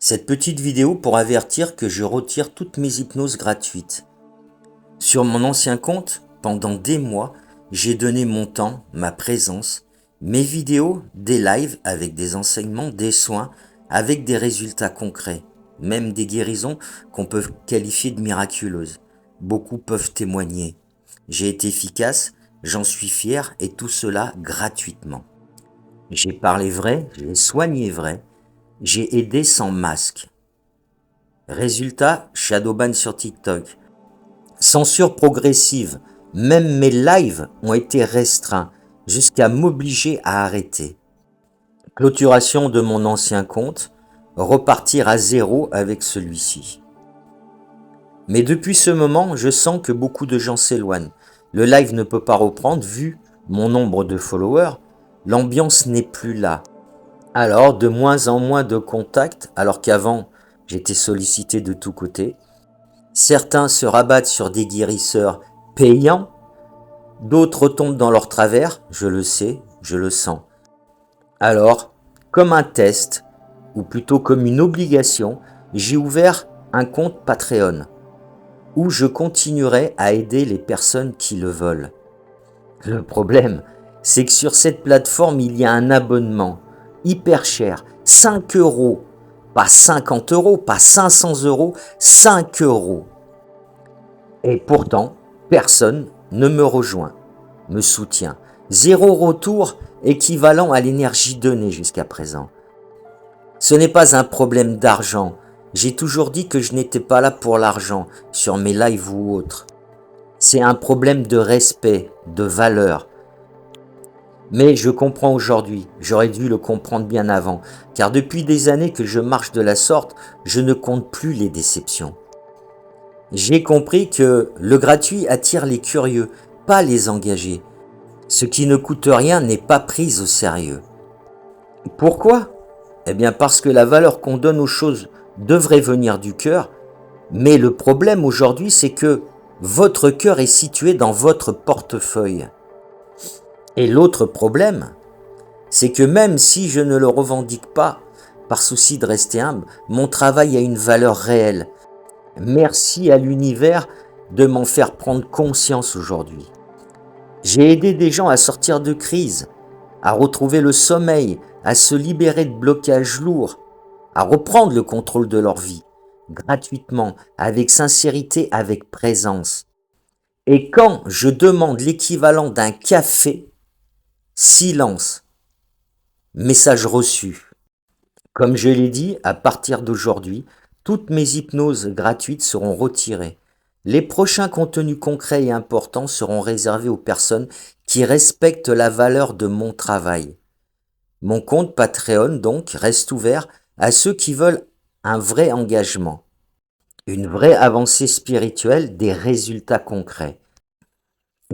Cette petite vidéo pour avertir que je retire toutes mes hypnoses gratuites. Sur mon ancien compte, pendant des mois, j'ai donné mon temps, ma présence, mes vidéos, des lives avec des enseignements, des soins, avec des résultats concrets, même des guérisons qu'on peut qualifier de miraculeuses. Beaucoup peuvent témoigner. J'ai été efficace, j'en suis fier et tout cela gratuitement. J'ai parlé vrai, j'ai soigné vrai, j'ai aidé sans masque. Résultat, shadowban sur TikTok. Censure progressive, même mes lives ont été restreints jusqu'à m'obliger à arrêter. Clôturation de mon ancien compte, repartir à zéro avec celui-ci. Mais depuis ce moment, je sens que beaucoup de gens s'éloignent. Le live ne peut pas reprendre vu mon nombre de followers, l'ambiance n'est plus là. Alors, de moins en moins de contacts, alors qu'avant, j'étais sollicité de tous côtés. Certains se rabattent sur des guérisseurs payants, d'autres tombent dans leur travers, je le sais, je le sens. Alors, comme un test, ou plutôt comme une obligation, j'ai ouvert un compte Patreon, où je continuerai à aider les personnes qui le veulent. Le problème, c'est que sur cette plateforme, il y a un abonnement hyper cher, 5 euros, pas 50 euros, pas 500 euros, 5 euros. Et pourtant, personne ne me rejoint, me soutient. Zéro retour équivalent à l'énergie donnée jusqu'à présent. Ce n'est pas un problème d'argent. J'ai toujours dit que je n'étais pas là pour l'argent, sur mes lives ou autres. C'est un problème de respect, de valeur. Mais je comprends aujourd'hui, j'aurais dû le comprendre bien avant, car depuis des années que je marche de la sorte, je ne compte plus les déceptions. J'ai compris que le gratuit attire les curieux, pas les engagés. Ce qui ne coûte rien n'est pas pris au sérieux. Pourquoi ? Eh bien parce que la valeur qu'on donne aux choses devrait venir du cœur, mais le problème aujourd'hui c'est que votre cœur est situé dans votre portefeuille. Et l'autre problème, c'est que même si je ne le revendique pas, par souci de rester humble, mon travail a une valeur réelle. Merci à l'univers de m'en faire prendre conscience aujourd'hui. J'ai aidé des gens à sortir de crise, à retrouver le sommeil, à se libérer de blocages lourds, à reprendre le contrôle de leur vie, gratuitement, avec sincérité, avec présence. Et quand je demande l'équivalent d'un café, silence, message reçu. Comme je l'ai dit, à partir d'aujourd'hui, toutes mes hypnoses gratuites seront retirées. Les prochains contenus concrets et importants seront réservés aux personnes qui respectent la valeur de mon travail. Mon compte Patreon, donc, reste ouvert à ceux qui veulent un vrai engagement, une vraie avancée spirituelle, des résultats concrets.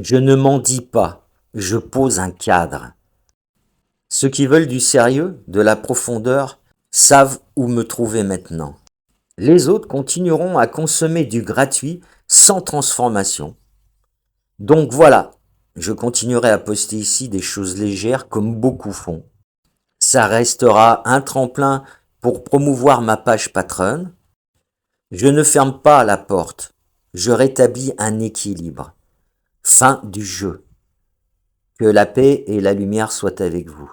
Je ne m'en dis pas, je pose un cadre. Ceux qui veulent du sérieux, de la profondeur, savent où me trouver maintenant. Les autres continueront à consommer du gratuit sans transformation. Donc voilà, je continuerai à poster ici des choses légères comme beaucoup font. Ça restera un tremplin pour promouvoir ma page Patreon. Je ne ferme pas la porte, je rétablis un équilibre. Fin du jeu. Que la paix et la lumière soient avec vous.